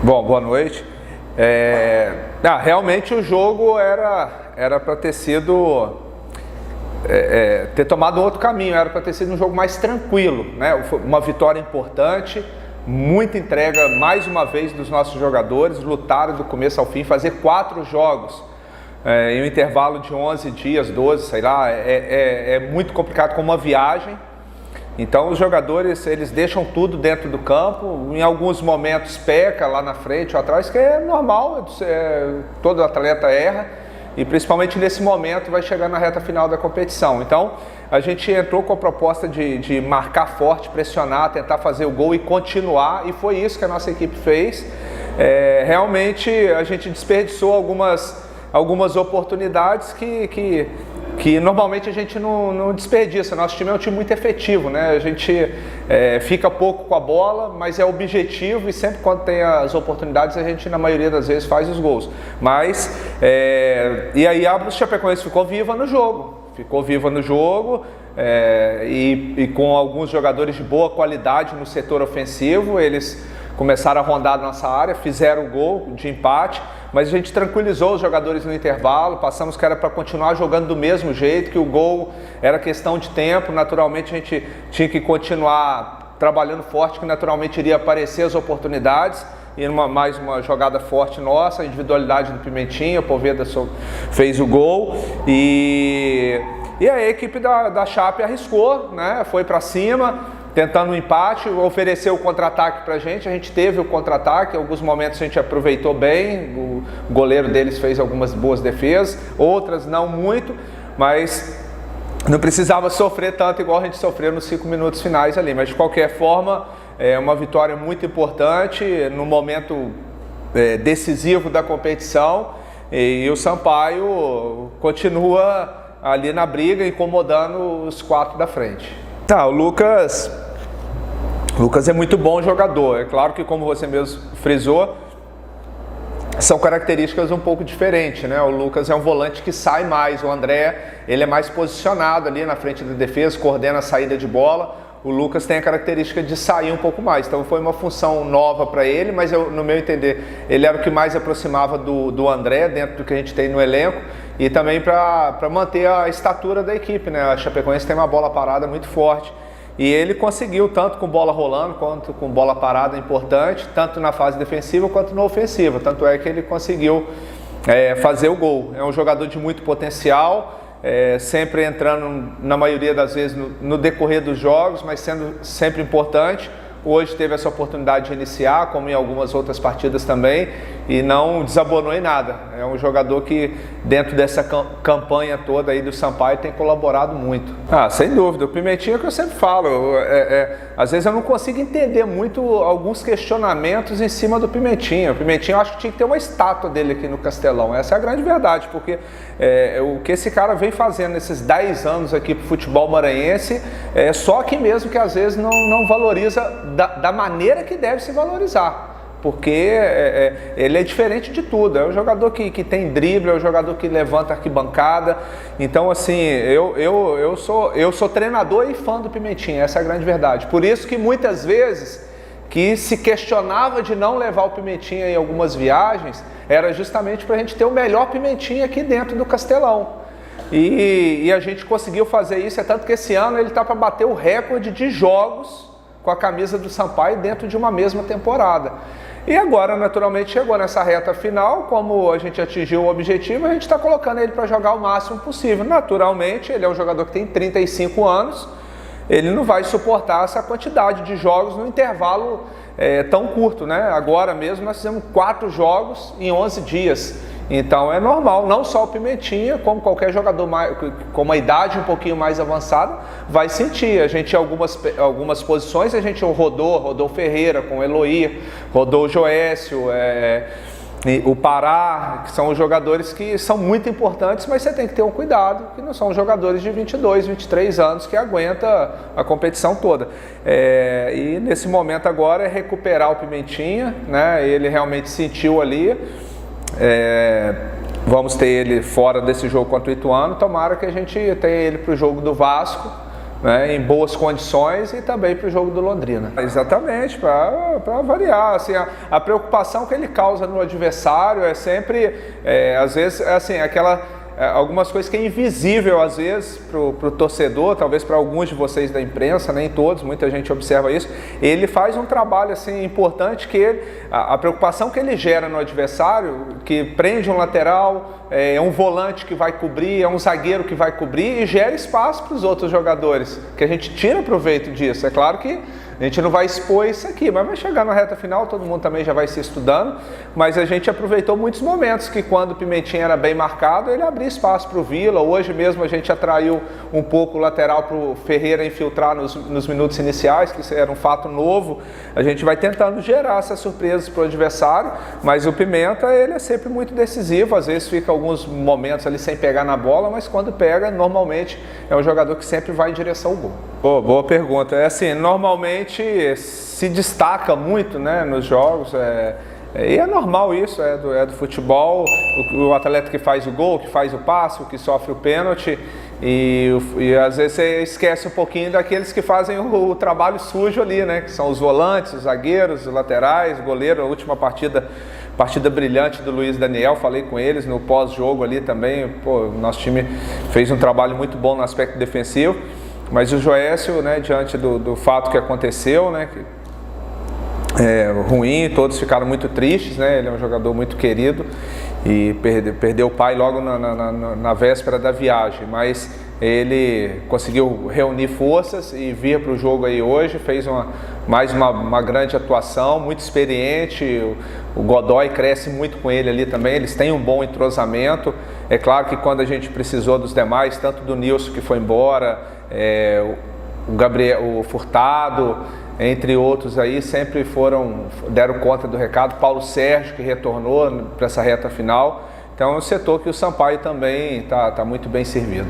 Bom, boa noite. Realmente o jogo era para ter sido ter tomado um outro caminho, era para ter sido um jogo mais tranquilo, né? Uma vitória importante, muita entrega mais uma vez dos nossos jogadores, lutaram do começo ao fim, fazer 4 jogos em um intervalo de 11 dias, 12, sei lá, é muito complicado, com uma viagem. Então os jogadores, eles deixam tudo dentro do campo, em alguns momentos peca lá na frente ou atrás, que é normal, todo atleta erra, e principalmente nesse momento vai chegar na reta final da competição. Então a gente entrou com a proposta de marcar forte, pressionar, tentar fazer o gol e continuar, e foi isso que a nossa equipe fez. Realmente a gente desperdiçou algumas oportunidades que normalmente a gente não desperdiça. Nosso time é um time muito efetivo, né? A gente fica pouco com a bola, mas é objetivo, e sempre quando tem as oportunidades a gente, na maioria das vezes, faz os gols. E aí a Chapecoense ficou viva no jogo, e com alguns jogadores de boa qualidade no setor ofensivo. Eles começaram a rondar a nossa área, fizeram o gol de empate, mas a gente tranquilizou os jogadores no intervalo, passamos que era para continuar jogando do mesmo jeito, que o gol era questão de tempo, naturalmente a gente tinha que continuar trabalhando forte, que naturalmente iria aparecer as oportunidades, e mais uma jogada forte nossa, a individualidade do Pimentinha, o Poveda fez o gol, e a equipe da Chape arriscou, né? Foi para cima, tentando um empate, ofereceu o contra-ataque para a gente teve o contra-ataque, em alguns momentos a gente aproveitou bem, o goleiro deles fez algumas boas defesas, outras não muito, mas não precisava sofrer tanto igual a gente sofreu nos 5 minutos finais ali. Mas de qualquer forma, é uma vitória muito importante, no momento decisivo da competição, e o Sampaio continua ali na briga, incomodando os 4 da frente. O Lucas é muito bom jogador. É claro que, como você mesmo frisou, são características um pouco diferentes, né? O Lucas é um volante que sai mais, o André, ele é mais posicionado ali na frente da defesa, coordena a saída de bola. O Lucas tem a característica de sair um pouco mais, então foi uma função nova para ele, mas no meu entender, ele era o que mais aproximava do André, dentro do que a gente tem no elenco, e também para manter a estatura da equipe, né? A Chapecoense tem uma bola parada muito forte, e ele conseguiu, tanto com bola rolando quanto com bola parada importante, tanto na fase defensiva quanto na ofensiva. Tanto é que ele conseguiu fazer o gol. É um jogador de muito potencial, sempre entrando na maioria das vezes no decorrer dos jogos, mas sendo sempre importante. Hoje teve essa oportunidade de iniciar, como em algumas outras partidas também, e não desabonou em nada. É um jogador que, dentro dessa campanha toda aí do Sampaio, tem colaborado muito. Sem dúvida. O Pimentinha é o que eu sempre falo. Às vezes eu não consigo entender muito alguns questionamentos em cima do Pimentinha. O Pimentinha, eu acho que tinha que ter uma estátua dele aqui no Castelão. Essa é a grande verdade, porque o que esse cara vem fazendo nesses 10 anos aqui pro futebol maranhense, só que mesmo que às vezes não valoriza da maneira que deve se valorizar, porque ele é diferente de tudo. É um jogador que tem drible, é um jogador que levanta arquibancada. Então, assim, eu sou treinador e fã do Pimentinha, essa é a grande verdade. Por isso que muitas vezes que se questionava de não levar o Pimentinha em algumas viagens, era justamente para a gente ter o melhor Pimentinha aqui dentro do Castelão. E a gente conseguiu fazer isso, tanto que esse ano ele está para bater o recorde de jogos com a camisa do Sampaio dentro de uma mesma temporada. E agora, naturalmente, chegou nessa reta final, como a gente atingiu o objetivo, a gente está colocando ele para jogar o máximo possível. Naturalmente, ele é um jogador que tem 35 anos, ele não vai suportar essa quantidade de jogos no intervalo tão curto, né? Agora mesmo nós fizemos 4 jogos em 11 dias. Então é normal, não só o Pimentinha, como qualquer jogador com uma idade um pouquinho mais avançada, vai sentir. A gente, em algumas posições, a gente rodou o Ferreira com o Eloy, rodou o Joécio, o Pará, que são os jogadores que são muito importantes, mas você tem que ter um cuidado, que não são jogadores de 22, 23 anos que aguentam a competição toda. E nesse momento agora é recuperar o Pimentinha, né? Ele realmente sentiu ali. Vamos ter ele fora desse jogo contra o Ituano. Tomara que a gente tenha ele para o jogo do Vasco, né, em boas condições e também para o jogo do Londrina. Exatamente, para variar. Assim, a preocupação que ele causa no adversário é sempre, às vezes, assim, algumas coisas que é invisível às vezes para o torcedor, talvez para alguns de vocês da imprensa, nem todos, muita gente observa isso. Ele faz um trabalho assim importante que a preocupação que ele gera no adversário, que prende um lateral, é um volante que vai cobrir, é um zagueiro que vai cobrir e gera espaço para os outros jogadores, que a gente tira proveito disso. É claro que a gente não vai expor isso aqui, mas vai chegar na reta final, todo mundo também já vai se estudando, mas a gente aproveitou muitos momentos que quando o Pimentinha era bem marcado, ele abria espaço para o Vila. Hoje mesmo a gente atraiu um pouco o lateral para o Ferreira infiltrar nos minutos iniciais, que isso era um fato novo. A gente vai tentando gerar essas surpresas para o adversário, mas o Pimenta, ele é sempre muito decisivo, às vezes fica alguns momentos ali sem pegar na bola, mas quando pega, normalmente é um jogador que sempre vai em direção ao gol. Boa pergunta. É assim, normalmente se destaca muito, né, nos jogos, e é normal isso, é do futebol, o atleta que faz o gol, que faz o passe, o que sofre o pênalti, e às vezes você esquece um pouquinho daqueles que fazem o trabalho sujo ali, né, que são os volantes, os zagueiros, os laterais, o goleiro. A última partida brilhante do Luiz Daniel, falei com eles no pós-jogo ali também. O nosso time fez um trabalho muito bom no aspecto defensivo. Mas o Joécio, né, diante do fato que aconteceu, né, ruim, todos ficaram muito tristes, né, ele é um jogador muito querido e perdeu o pai logo na véspera da viagem, mas ele conseguiu reunir forças e vir para o jogo aí hoje, fez mais uma grande atuação, muito experiente. O Godoy cresce muito com ele ali também, eles têm um bom entrosamento. É claro que quando a gente precisou dos demais, tanto do Nilson que foi embora, o Gabriel, o Furtado, entre outros aí, sempre deram conta do recado. Paulo Sérgio, que retornou para essa reta final. Então é um setor que o Sampaio também está muito bem servido.